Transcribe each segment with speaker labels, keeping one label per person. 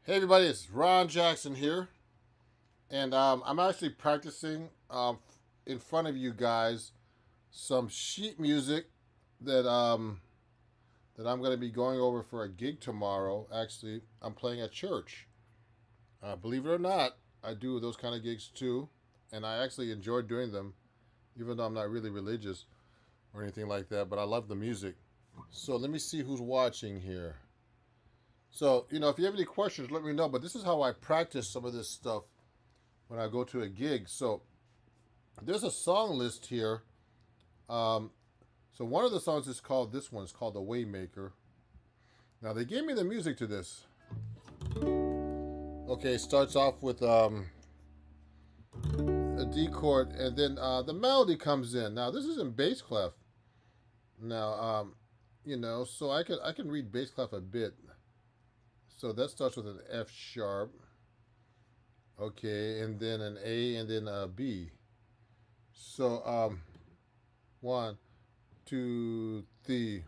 Speaker 1: Hey everybody, it's Ron Jackson here, and I'm actually practicing in front of you guys some sheet music that that I'm going to be going over for a gig tomorrow. Actually, I'm playing at church. Believe it or not, I do those kind of gigs too, and I actually enjoy doing them, even though I'm not really religious or anything like that. But I love the music. So let me see who's watching here. So if you have any questions, let me know. But this is how I practice some of this stuff when I go to a gig. So there's a song list here. Um, so one of the songs is called this one. It's called "The Waymaker." Now they gave me the music to this. Okay, it starts off with a D chord, and then the melody comes in. Now this is in bass clef. Now so I can read bass clef a bit. So that starts with an F sharp. Okay, and then an A, and then a B. So one, two, three.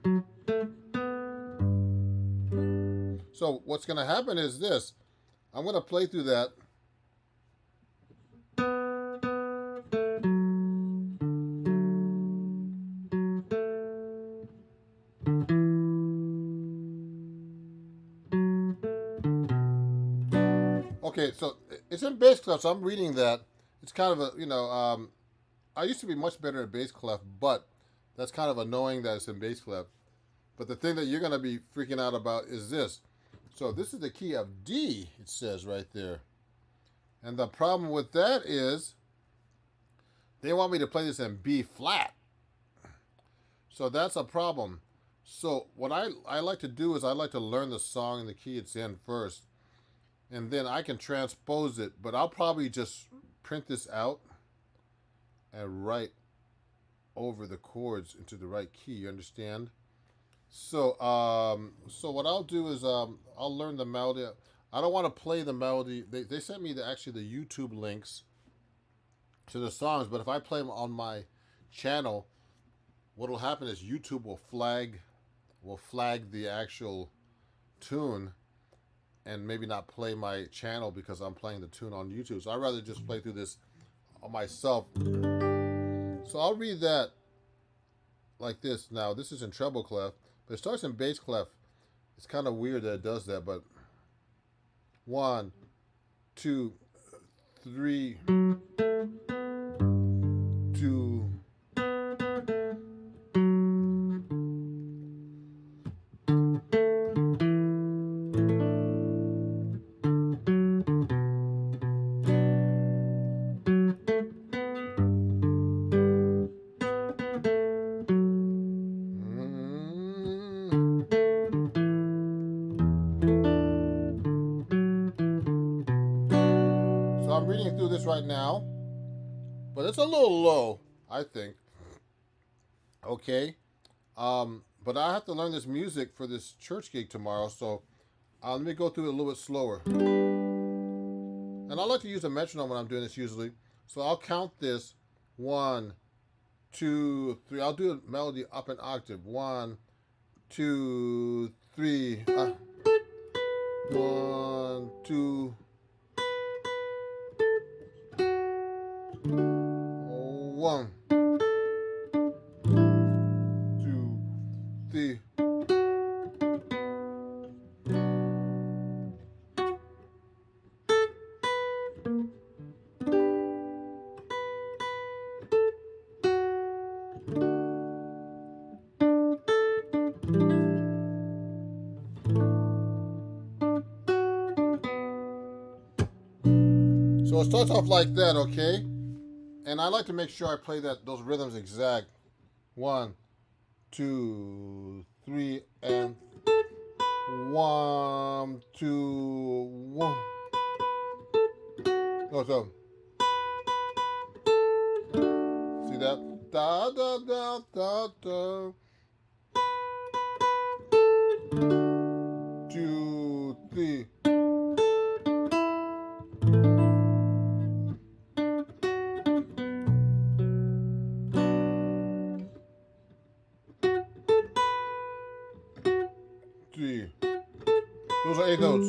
Speaker 1: So what's going to happen is this. I'm going to play through that. Okay, so it's in bass clef, so I'm reading that. It's kind of I used to be much better at bass clef, but that's kind of annoying that it's in bass clef. But the thing that you're going to be freaking out about is this. So this is the key of D, it says right there. And the problem with that is they want me to play this in B flat. So that's a problem. So what I like to do is I like to learn the song and the key it's in first. And then I can transpose it. But I'll probably just print this out and write over the chords into the right key. You understand? So what I'll do is I'll learn the melody. I don't want to play the melody. They sent me actually the YouTube links to the songs, but if I play them on my channel, what will happen is YouTube will flag the actual tune and maybe not play my channel because I'm playing the tune on YouTube. So I'd rather just play through this on myself. So I'll read that like this. Now this is in treble clef, but it starts in bass clef. It's kind of weird that it does that, but one, two, three, two. So I'm reading through this right now, but it's a little low, I think. Okay. But I have to learn this music for this church gig tomorrow, so let me go through it a little bit slower. And I like to use a metronome when I'm doing this usually. So I'll count this. One, two, three. I'll do a melody up an octave. One, two, three. One, two. One, two, three. So it starts off like that, okay? And I like to make sure I play those rhythms exact. One, two, three, and one, two, one. Oh, so see that? Da da da da da. Two, three. Three. Those are eight notes.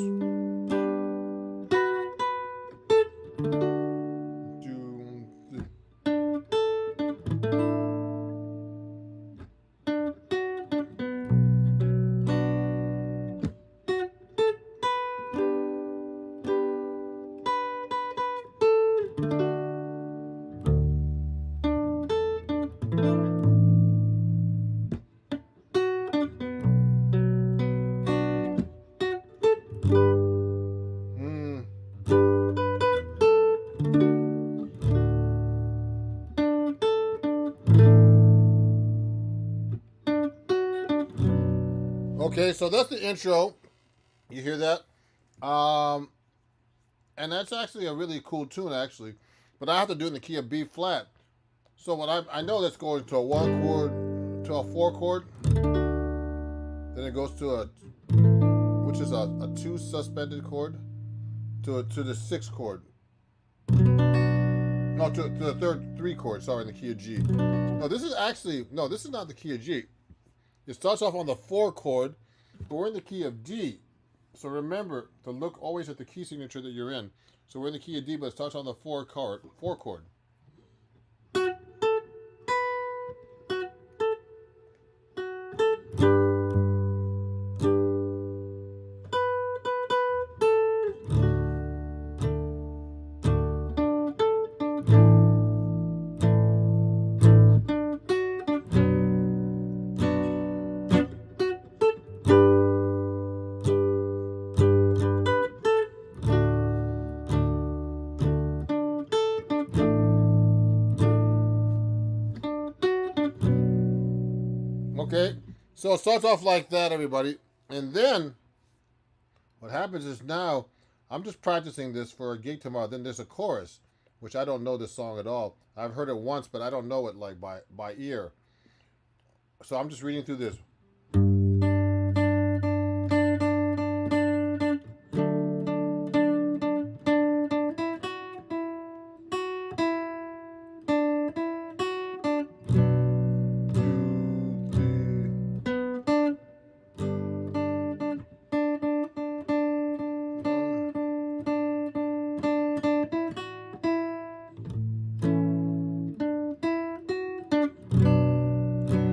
Speaker 1: Okay, so that's the intro. You hear that? Um, and that's actually a really cool tune, actually. But I have to do it in the key of B flat. So when I know that's going to a 1 chord, to a 4 chord, then it goes to a, which is a 2 suspended chord, to the 6 chord. No, to the third 3 chord. Sorry, in the key of G. No, this is actually this is not the key of G. It starts off on the 4 chord, but we're in the key of D. So remember to look always at the key signature that you're in. So we're in the key of D, but it starts on the 4 chord. Okay, so it starts off like that, everybody. And then what happens is now I'm just practicing this for a gig tomorrow. Then there's a chorus, which I don't know this song at all. I've heard it once, but I don't know it like by ear. So I'm just reading through this.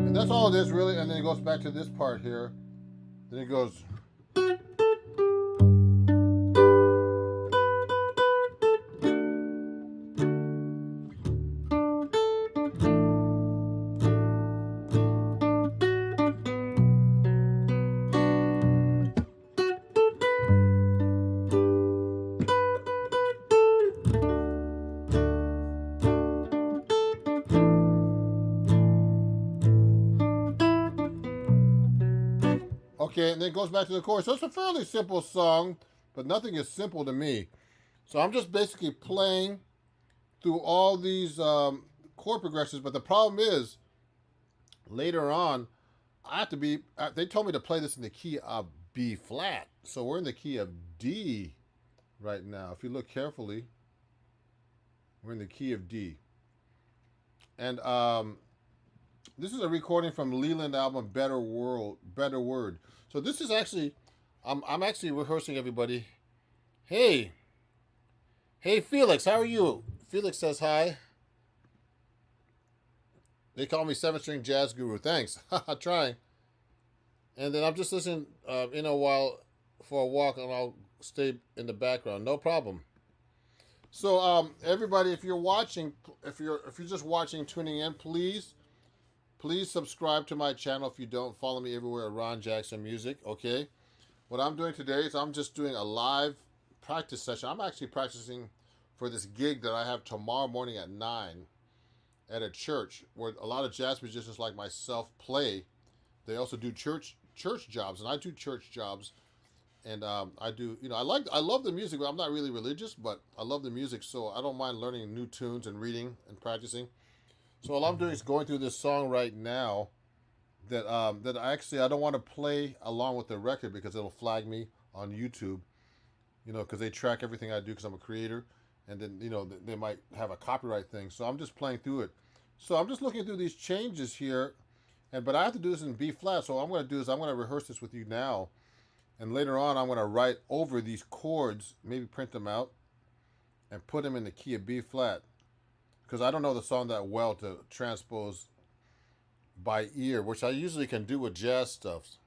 Speaker 1: And that's all it is, really. And then it goes back to this part here. Then it goes. Okay, and then it goes back to the chorus. So it's a fairly simple song, but nothing is simple to me. So I'm just basically playing through all these chord progressions. But the problem is, later on, I have to be. They told me to play this in the key of B flat. So we're in the key of D right now. If you look carefully, we're in the key of D. And this is a recording from Leland album Better Word. So this is actually, I'm actually rehearsing, everybody. Hey Felix, how are you? Felix says hi. They call me 7-string jazz guru. Thanks. Trying. And then I'm just listening in a while for a walk, and I'll stay in the background. No problem. So everybody, if you're watching, if you're just watching, tuning in, please subscribe to my channel. If you don't, follow me everywhere at Ron Jackson Music. Okay. What I'm doing today is I'm just doing a live practice session. I'm actually practicing for this gig that I have tomorrow morning at 9 at a church where a lot of jazz musicians like myself play. They also do church jobs, and I do church jobs. And I do, I love the music. I'm not really religious, but I love the music, so I don't mind learning new tunes and reading and practicing. So all I'm doing is going through this song right now that I don't want to play along with the record because it'll flag me on YouTube, because they track everything I do because I'm a creator, and then, they might have a copyright thing. So I'm just playing through it. So I'm just looking through these changes here, but I have to do this in B flat. So what I'm going to do is I'm going to rehearse this with you now. And later on, I'm going to write over these chords, maybe print them out, and put them in the key of B flat. Because I don't know the song that well to transpose by ear, which I usually can do with jazz stuff.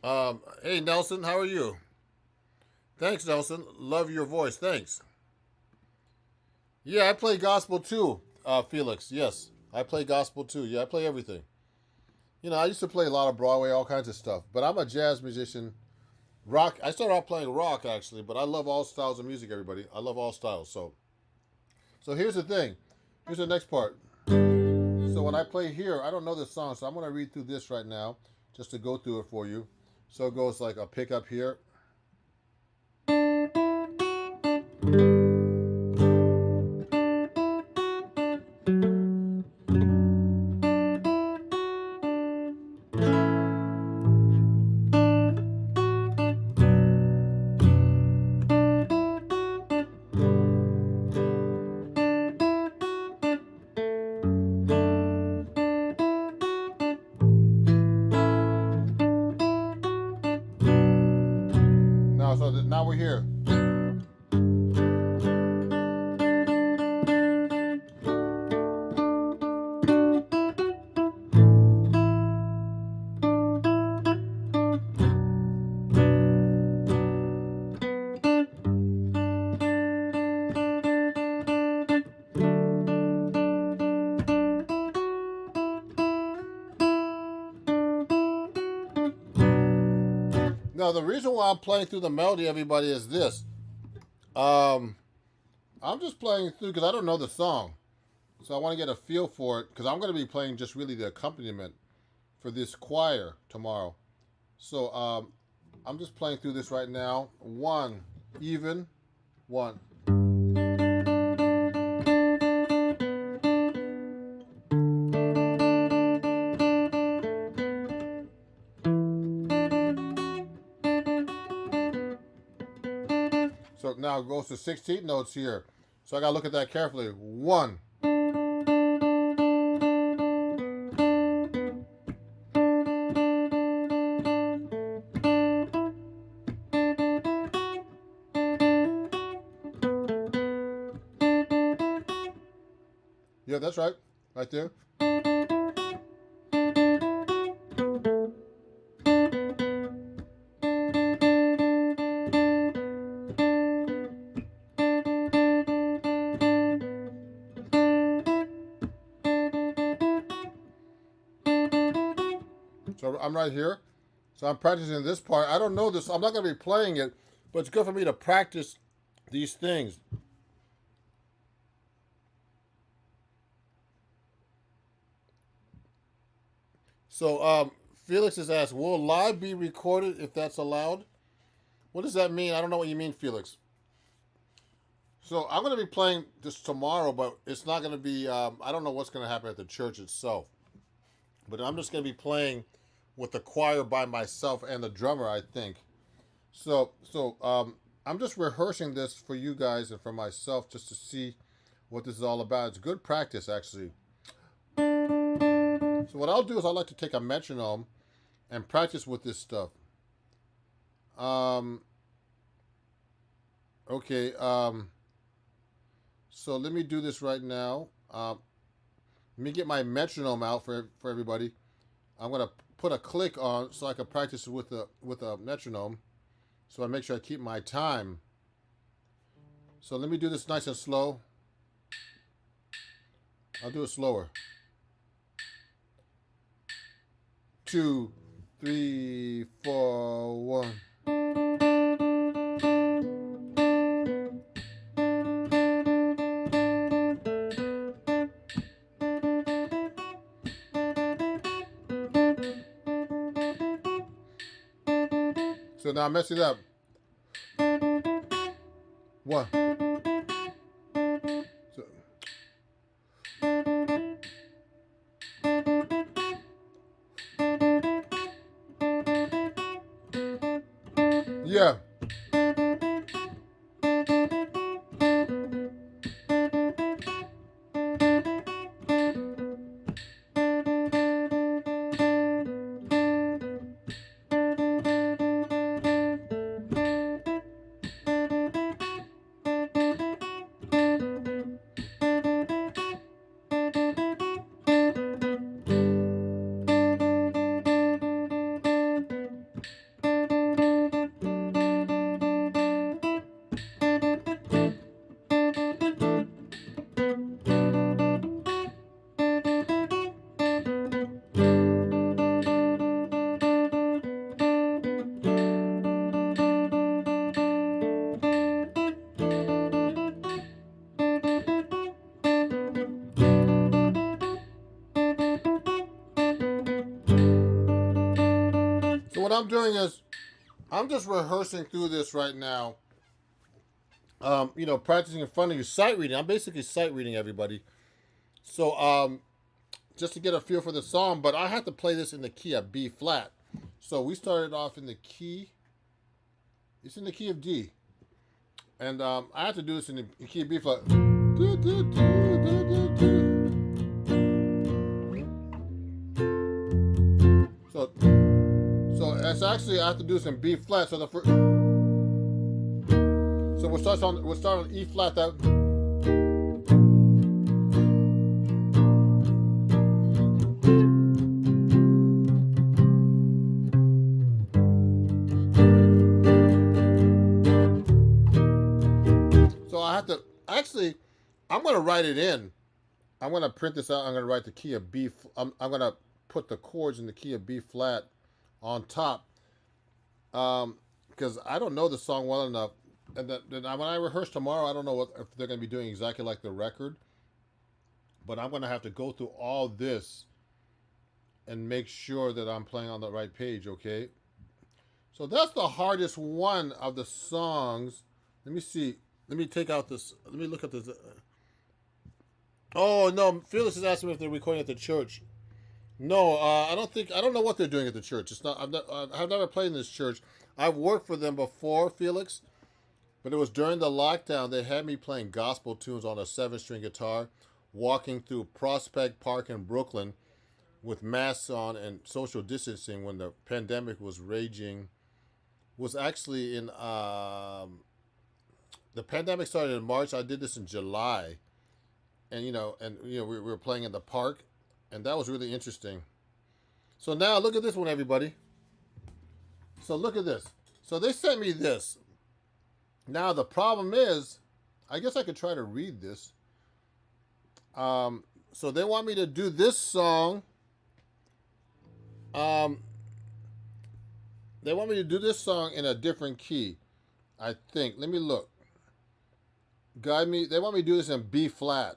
Speaker 1: Hey, Nelson, how are you? Thanks, Nelson. Love your voice. Thanks. Yeah, I play gospel too, Felix. Yes, I play gospel too. Yeah, I play everything. I used to play a lot of Broadway, all kinds of stuff. But I'm a jazz musician. Rock. I started out playing rock, actually, but I love all styles of music, everybody. I love all styles. So here's the thing. Here's the next part. So when I play here, I don't know this song, so I'm going to read through this right now. just to go through it for you. So it goes like a pickup here. Now we're here. Now the reason why I'm playing through the melody, everybody, is this. I'm just playing through because I don't know the song. So I want to get a feel for it because I'm going to be playing just really the accompaniment for this choir tomorrow. So I'm just playing through this right now. 1, even, 1. So now it goes to 16 notes here. So I got to look at that carefully. 1. Yeah, that's right. Right there. So I'm right here. So I'm practicing this part. I don't know this. I'm not going to be playing it, but it's good for me to practice these things. So Felix has asked, will live be recorded if that's allowed? What does that mean? I don't know what you mean, Felix. So I'm going to be playing this tomorrow, but it's not going to be, I don't know what's going to happen at the church itself. But I'm just going to be playing with the choir by myself and the drummer, I think. So I'm just rehearsing this for you guys and for myself just to see what this is all about. It's good practice, actually. So what I'll do is I like to take a metronome and practice with this stuff. Okay. So let me do this right now. Let me get my metronome out for everybody. I'm gonna put a click on so I can practice with a metronome. So I make sure I keep my time. So let me do this nice and slow. I'll do it slower. 2, 3, 4, 1. So now I'm messing it up. 1. So, yeah. I'm doing is I'm just rehearsing through this right now. Practicing in front of you, sight reading. I'm basically sight reading everybody. So just to get a feel for the song, but I have to play this in the key of B flat. So we started off in the key. It's in the key of D, and I have to do this in the key of B flat. So it's actually I have to do this in B flat. So the first, so we'll start on E flat. That. So I have to actually. I'm going to write it in. I'm going to print this out. I'm going to write the key of B. I'm going to put the chords in the key of B flat on top, because I don't know the song well enough. And then when I rehearse tomorrow, I don't know if they're going to be doing exactly like the record. But I'm going to have to go through all this and make sure that I'm playing on the right page, okay? So that's the hardest one of the songs. Let me see. Let me take out this. Let me look at this. Oh, no. Felix is asking me if they're recording at the church. No, I don't know what they're doing at the church. It's not. I've never played in this church. I've worked for them before, Felix. But it was during the lockdown. They had me playing gospel tunes on a 7-string guitar, walking through Prospect Park in Brooklyn with masks on and social distancing when the pandemic was raging. Was actually in the pandemic started in March. I did this in July, and we were playing in the park, and that was really interesting. So now look at this one, everybody. So look at this. So they sent me this. Now the problem is, I guess I could try to read this. So they want me to do this song. They want me to do this song in a different key, I think. Let me look. Guide me. They want me to do this in B flat.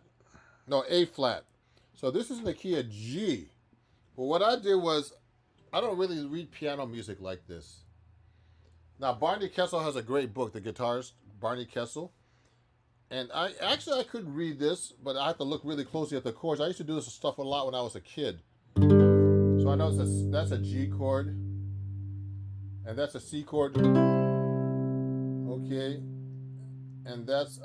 Speaker 1: No, A flat. So this is in the key of G. But what I did was, I don't really read piano music like this. Now, Barney Kessel has a great book, The Guitarist, Barney Kessel. And I could read this, but I have to look really closely at the chords. I used to do this stuff a lot when I was a kid. So I know that's a G chord. And that's a C chord. Okay. And that's,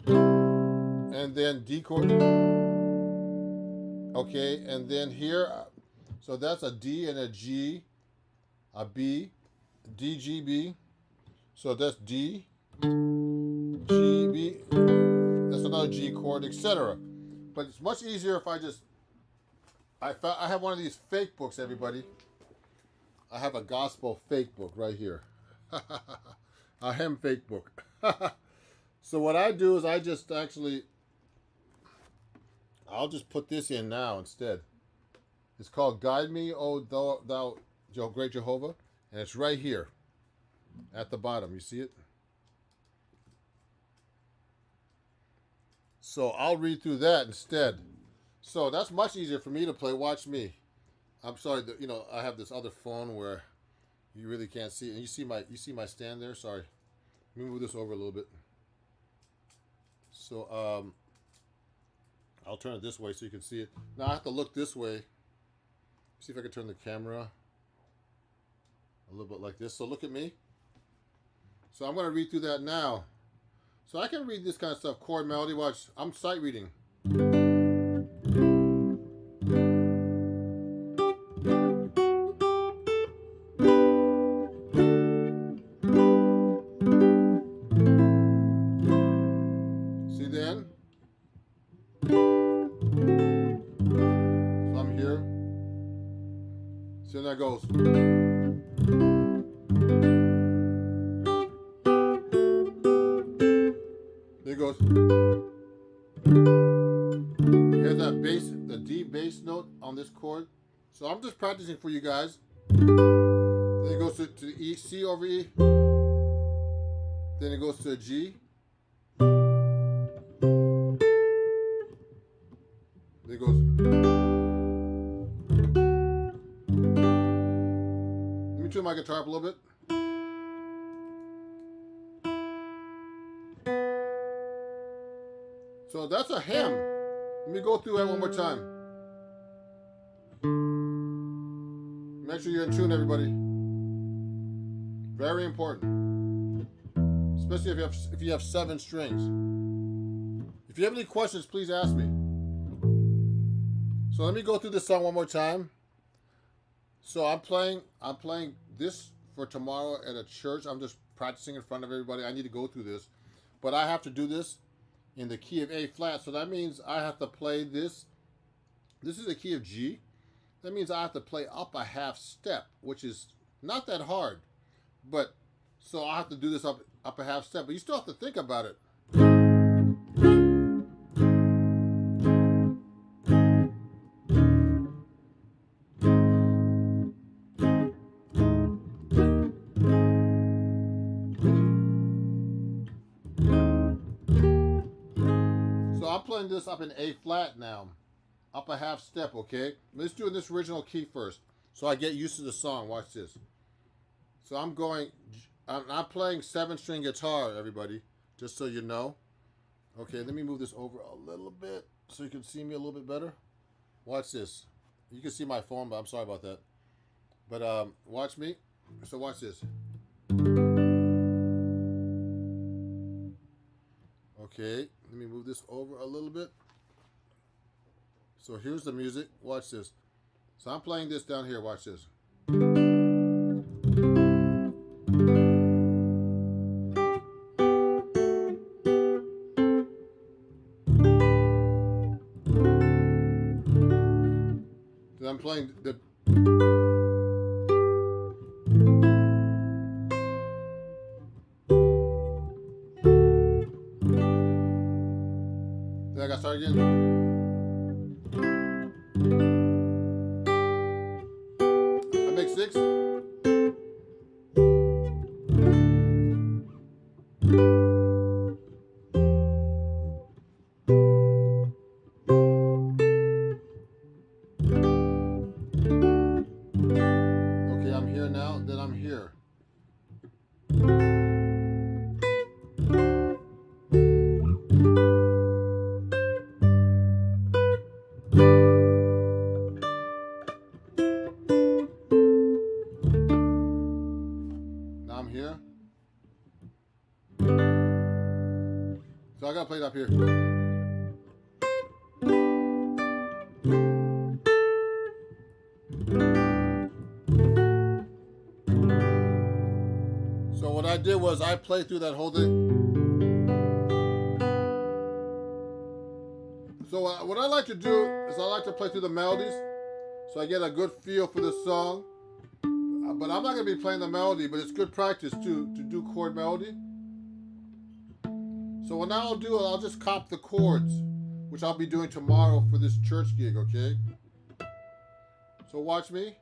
Speaker 1: and then D chord. Okay. And then here, so that's a D and a G, a B, D, G, B. So that's D, G, B. That's another G chord, etc. But it's much easier if I have one of these fake books, everybody. I have a gospel fake book right here. A hymn fake book. So what I do is I'll just put this in now instead. It's called Guide Me, O Thou Great Jehovah. And it's right here at the bottom. You see it? So I'll read through that instead. So that's much easier for me to play. Watch me. I'm sorry that I have this other phone where you really can't see it. And you see my stand there? Sorry. Let me move this over a little bit. So I'll turn it this way so you can see it. Now I have to look this way. See if I can turn the camera a little bit like this. So look at me. So I'm going to read through that now. So I can read this kind of stuff. Chord, melody. Watch. I'm sight reading. See then? So I'm here. So that goes. There goes. Here's that bass, the D bass note on this chord. So I'm just practicing for you guys. Then it goes to E, C over E. Then it goes to a G. Then it goes. tune my guitar up a little bit. So that's a hymn. Let me go through that one more time. Make sure you're in tune, everybody. Very important. Especially if you have 7 strings. If you have any questions, please ask me. So let me go through this song one more time. So I'm playing this for tomorrow at a church. I'm just practicing in front of everybody. I need to go through this. But I have to do this in the key of A flat. So that means I have to play this. This is the key of G. That means I have to play up a half step, which is not that hard. But so I have to do this up a half step. But you still have to think about it. I'm playing this up in A flat now, up a half step, okay? Let's do this original key first, so I get used to the song. Watch this. So I'm playing 7-string guitar, everybody, just so you know. Okay, let me move this over a little bit so you can see me a little bit better. Watch this. You can see my phone, but I'm sorry about that. But watch me. So watch this. Okay, let me move this over a little bit. So here's the music. Watch this. So I'm playing this down here. Watch this. Then I'm playing the... Then I got to start again. I make 6. Okay, I'm here now, then I'm here. I'm here. So I gotta play it up here. So what I did was I played through that whole thing. So what I like to do is I like to play through the melodies so I get a good feel for the song. But I'm not going to be playing the melody, but it's good practice to do chord melody. So what I'll do, I'll just cop the chords, which I'll be doing tomorrow for this church gig, okay? So watch me.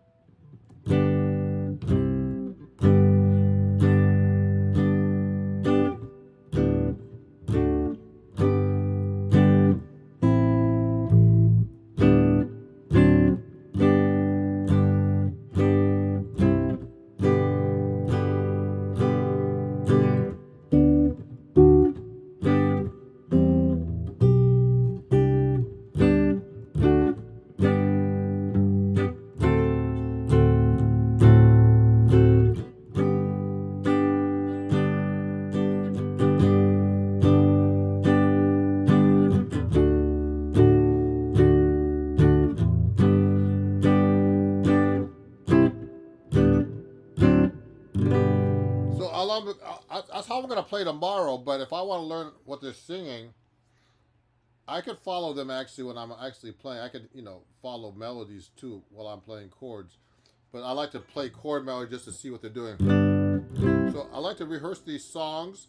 Speaker 1: That's how I'm going to play tomorrow, but if I want to learn what they're singing, I could follow them actually when I'm actually playing. I could, follow melodies too while I'm playing chords. But I like to play chord melody just to see what they're doing. So I like to rehearse these songs,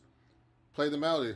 Speaker 1: play the melody.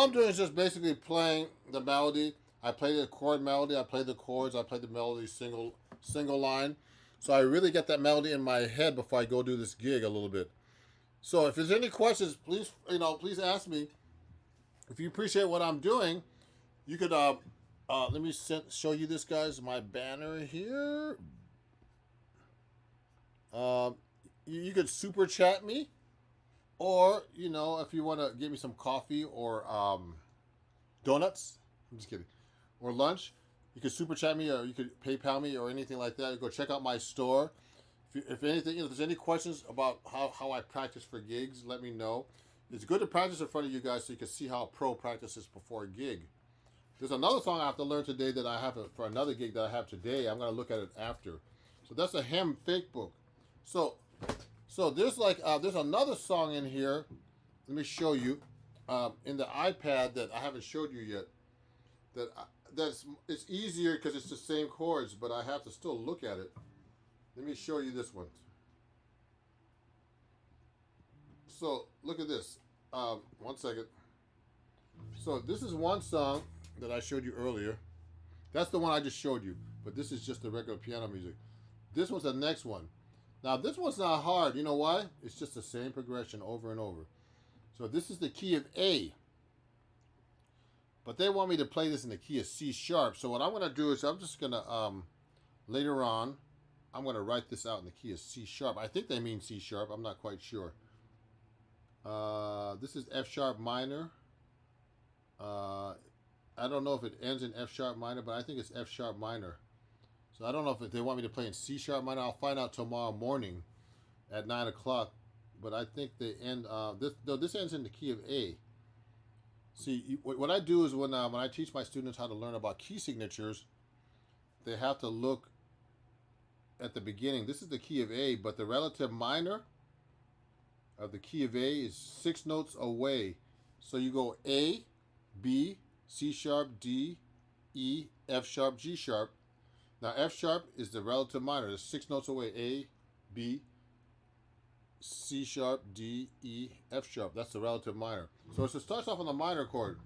Speaker 1: all I'm doing is just basically playing the melody. I play the chord melody, I play the chords, I play the melody single line. So I really get that melody in my head before I go do this gig a little bit. So if there's any questions, please please ask me. If you appreciate what I'm doing, you could let me show you this, guys, my banner here. You could super chat me, or if you want to give me some coffee or donuts. I'm just kidding. Or lunch. You could super chat me, or you could PayPal me, or anything like that. Go check out my store. If anything, if there's any questions about how I practice for gigs, let me know. It's good to practice in front of you guys so you can see how a pro practices before a gig. There's another song I have to learn today that I have for another gig that I have today. I'm going to look at it after. So that's a hem fake book. So there's there's another song in here. Let me show you in the iPad that I haven't showed you yet. It's easier because it's the same chords, but I have to still look at it. Let me show you this one. So look at this. 1 second. So this is one song that I showed you earlier. That's the one I just showed you, but this is just the regular piano music. This one's the next one. Now this one's not hard. You know why? It's just the same progression over and over. So this is the key of A. But they want me to play this in the key of C sharp. So what I'm going to do is I'm just going to, later on, I'm going to write this out in the key of C sharp. I think they mean C sharp. I'm not quite sure. This is F sharp minor. I don't know if it ends in F sharp minor, but I think it's F sharp minor. So I don't know if they want me to play in C sharp minor. I'll find out tomorrow morning at 9 o'clock. But I think they end, this ends in the key of A. See, what I do is when I teach my students how to learn about key signatures, they have to look at the beginning. This is the key of A, but the relative minor of the key of A is 6 notes away. So you go A, B, C sharp, D, E, F sharp, G sharp. Now F sharp is the relative minor. It's 6 notes away. A, B, C sharp, D, E, F sharp. That's the relative minor. So it starts off on the minor chord.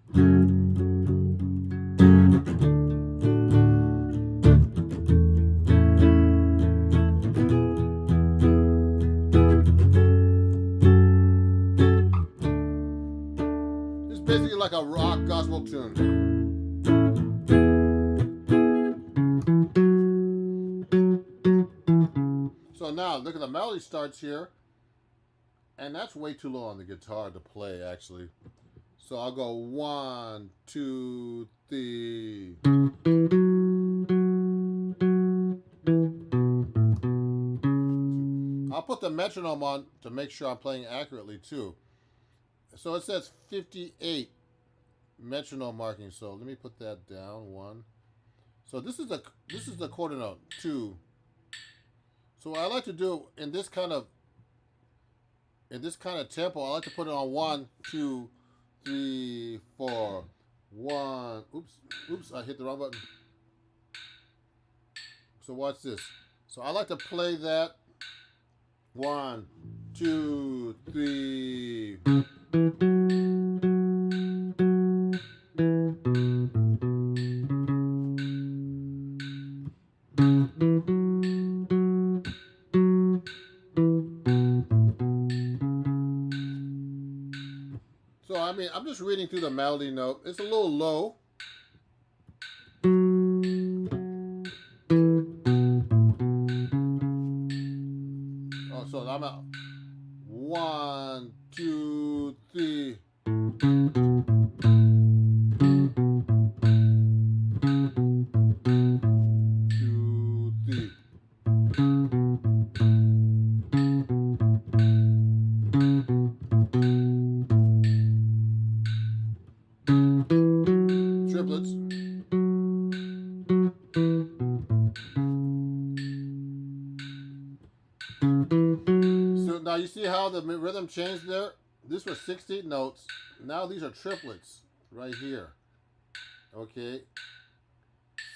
Speaker 1: It's basically like a rock gospel tune. So now look at the melody starts here. And that's way too low on the guitar to play, actually. So I'll go 1, 2, 3. I'll put the metronome on to make sure I'm playing accurately too. So it says 58 metronome marking. So let me put that down. 1. So this is the quarter note. 2. So what I like to do in this kind of tempo, I like to put it on 1, 2, 3, 4. 1. Oops, I hit the wrong button. So watch this. So I like to play that 1, 2, 3. So, I mean, I'm just reading through the melody note. It's a little low. Oh, so I'm out. 1, 2, 3. 2, 3. Triplets. So now you see how the rhythm changed there? This was 16 notes. Now these are triplets right here. Okay.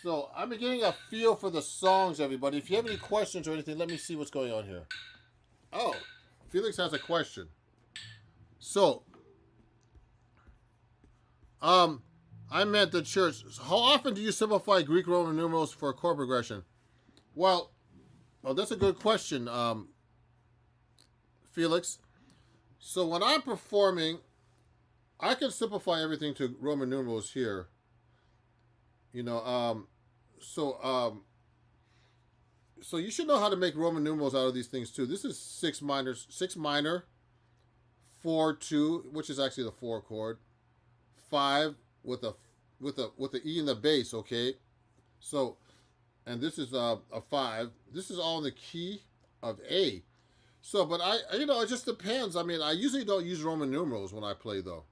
Speaker 1: So I'm getting a feel for the songs, everybody. If you have any questions or anything, let me see what's going on here. Oh, Felix has a question. So, I meant the church. How often do you simplify Greek Roman numerals for chord progression? Well, that's a good question, Felix. So when I'm performing, I can simplify everything to Roman numerals here. You know, so you should know how to make Roman numerals out of these things too. This is six minor, 4/2, which is actually the 4 chord, 5 with a E in the bass. Okay, so and this is a 5. This is all in the key of A. So, but it just depends. I mean, I usually don't use Roman numerals when I play, though.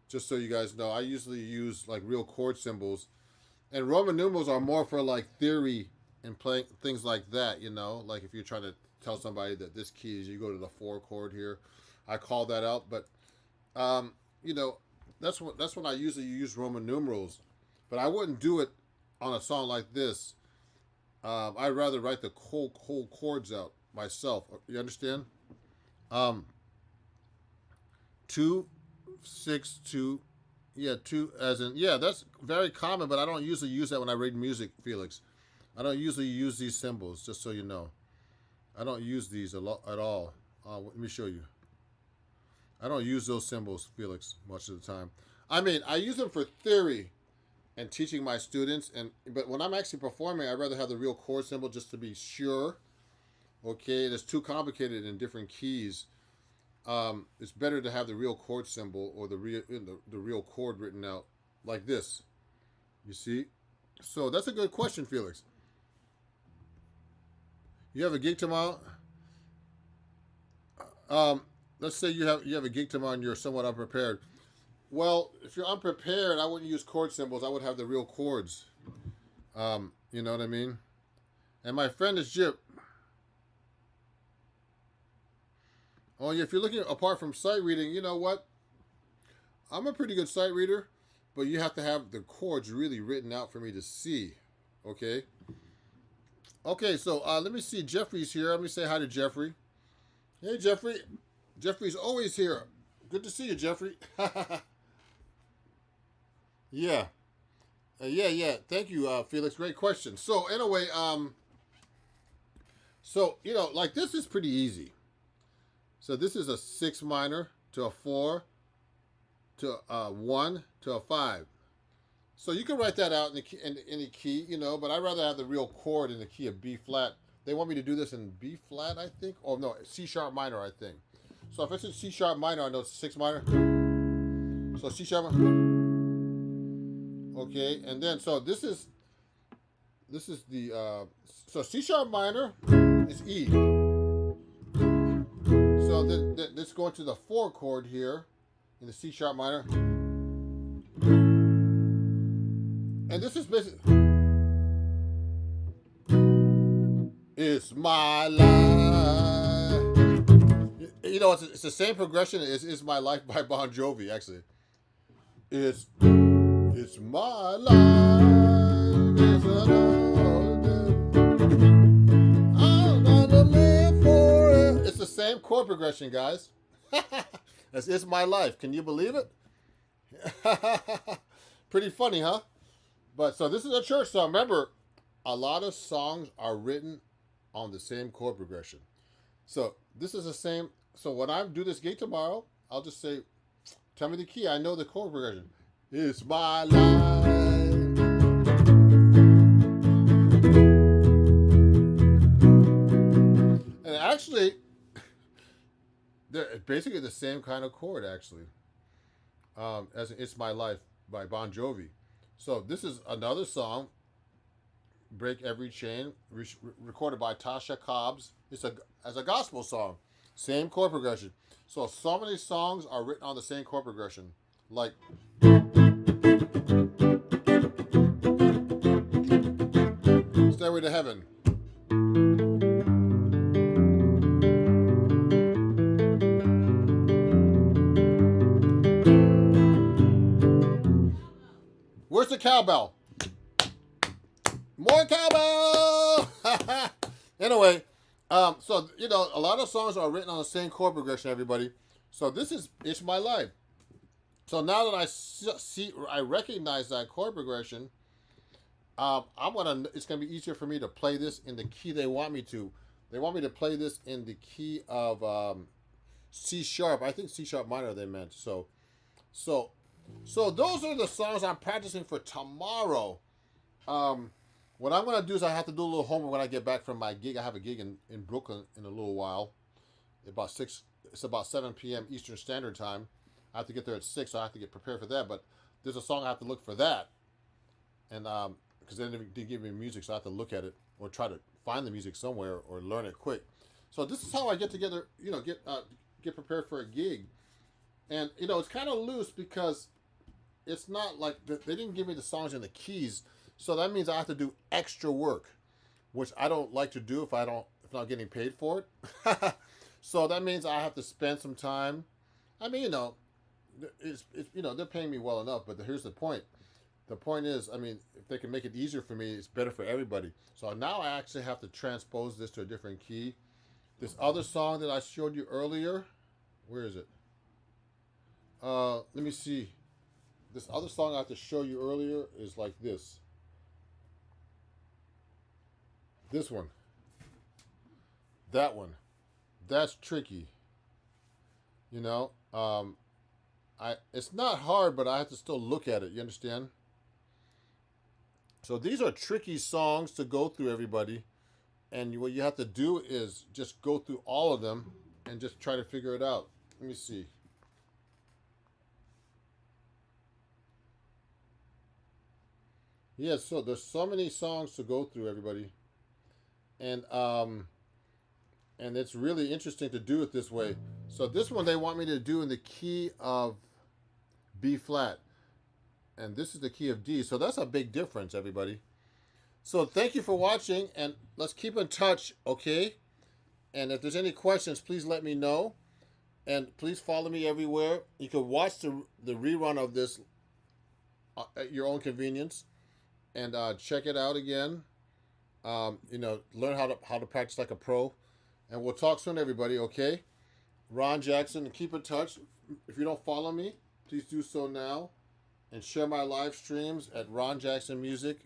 Speaker 1: Just so you guys know, I usually use like real chord symbols, and Roman numerals are more for like theory and playing things like that. You know, like if you're trying to tell somebody that this key is, you go to the 4 chord here. I call that out, but that's when I usually use Roman numerals. But I wouldn't do it on a song like this. I'd rather write the whole chords out myself. You understand? 2, 6, 2. Yeah, 2 as in, yeah, that's very common, but I don't usually use that when I read music, Felix. I don't usually use these symbols, just so you know. I don't use these a lot at all. Let me show you. I don't use those symbols, Felix, much of the time. I mean, I use them for theory and teaching my students, but when I'm actually performing, I'd rather have the real chord symbol just to be sure. Okay, it's too complicated in different keys. It's better to have the real chord symbol or the real chord written out like this. You see? So that's a good question, Felix. You have a gig tomorrow? Let's say you have a gig tomorrow and you're somewhat unprepared. Well, if you're unprepared, I wouldn't use chord symbols. I would have the real chords. You know what I mean? And my friend is Jip. Oh, yeah, if you're looking apart from sight reading, you know what? I'm a pretty good sight reader, but you have to have the chords really written out for me to see. Okay? Okay, so let me see. Jeffrey's here. Let me say hi to Jeffrey. Hey, Jeffrey. Jeffrey's always here. Good to see you, Jeffrey. Yeah. Yeah. Thank you, Felix. Great question. So, anyway, like this is pretty easy. So this is a 6 minor to a 4 to a 1 to a 5. So you can write that out in any key, but I'd rather have the real chord in the key of B flat. They want me to do this in B flat, I think. Oh, no, C sharp minor, I think. So if it's in C sharp minor, I know it's 6 minor. So C sharp minor. Okay, and then, so this is the, so C sharp minor is E. So then let's go into the 4 chord here in the C sharp minor. And this is basically, it's my life. It's the same progression as It's My Life by Bon Jovi, actually. It's my life. It's I'm gonna live for it. It's the same chord progression, guys. It's my life. Can you believe it? Pretty funny, huh? But so this is a church song. Remember, a lot of songs are written on the same chord progression. So this is the same. So when I do this gig tomorrow, I'll just say, tell me the key. I know the chord progression. It's my life. And actually, they're basically the same kind of chord, actually, as It's My Life by Bon Jovi. So this is another song, Break Every Chain, recorded by Tasha Cobbs. It's as a gospel song, same chord progression. So many songs are written on the same chord progression, like Stairway to Heaven. Where's the cowbell? More cowbell! Anyway, so, a lot of songs are written on the same chord progression, everybody. So this is It's My Life. So now that I recognize that chord progression, it's gonna be easier for me to play this in the key they want me to. They want me to play this in the key of C sharp. I think C sharp minor they meant. So, so those are the songs I'm practicing for tomorrow. Um, what I'm gonna do is I have to do a little homework when I get back from my gig. I have a gig in Brooklyn in a little while. About 6. It's about 7 p.m. Eastern Standard Time. I have to get there at 6, so I have to get prepared for that. But there's a song I have to look for that, and because they didn't give me music, so I have to look at it or try to find the music somewhere or learn it quick. So this is how I get together. Get prepared for a gig, and it's kind of loose because it's not like they didn't give me the songs and the keys, so that means I have to do extra work, which I don't like to do if I'm not getting paid for it. So that means I have to spend some time. I mean, it's they're paying me well enough, but here's the point. The point is, I mean, if they can make it easier for me, it's better for everybody. So now I actually have to transpose this to a different key. This other song that I showed you earlier, where is it? Let me see. This other song I have to show you earlier is like this. This one. That one. That's tricky. You know, it's not hard, but I have to still look at it. You understand? So these are tricky songs to go through, everybody. And what you have to do is just go through all of them and just try to figure it out. Let me see. Yeah, so there's so many songs to go through, everybody. And it's really interesting to do it this way. So this one they want me to do in the key of B flat. And this is the key of D. So that's a big difference, everybody. So thank you for watching, and let's keep in touch, okay? And if there's any questions, please let me know. And please follow me everywhere. You can watch the rerun of this at your own convenience. And check it out again. Learn how to practice like a pro. And we'll talk soon, everybody, okay? Ron Jackson, and keep in touch. If you don't follow me, please do so now. And share my live streams at Ron Jackson Music,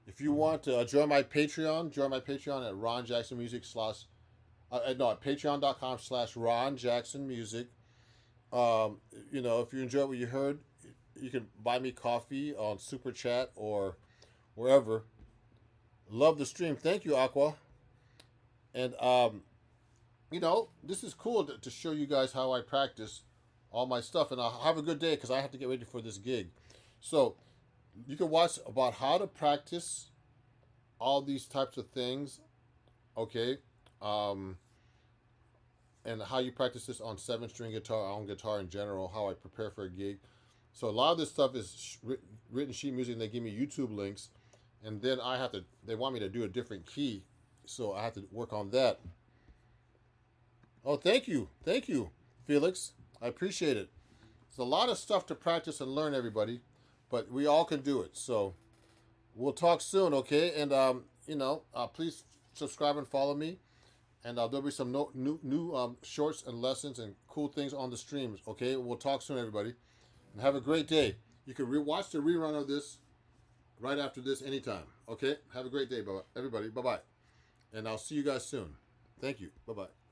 Speaker 1: If you want to join my Patreon at Ron Jackson Music at patreon.com/Ron Jackson Music. If you enjoyed what you heard, you can buy me coffee on Super Chat or wherever. Love the stream. Thank you, Aqua. And, this is cool to show you guys how I practice all my stuff. And I'll have a good day because I have to get ready for this gig. So you can watch about how to practice all these types of things, okay? And how you practice this on 7-string guitar, on guitar in general, how I prepare for a gig. So a lot of this stuff is written sheet music, and they give me YouTube links. And then they want me to do a different key. So I have to work on that. Oh, thank you, Felix. I appreciate it. It's a lot of stuff to practice and learn, everybody, but we all can do it. So we'll talk soon, okay? And please subscribe and follow me. And there'll be some new shorts and lessons and cool things on the streams, okay? We'll talk soon, everybody, and have a great day. You can watch the rerun of this right after this anytime, okay? Have a great day, everybody. Bye-bye. And I'll see you guys soon. Thank you. Bye-bye.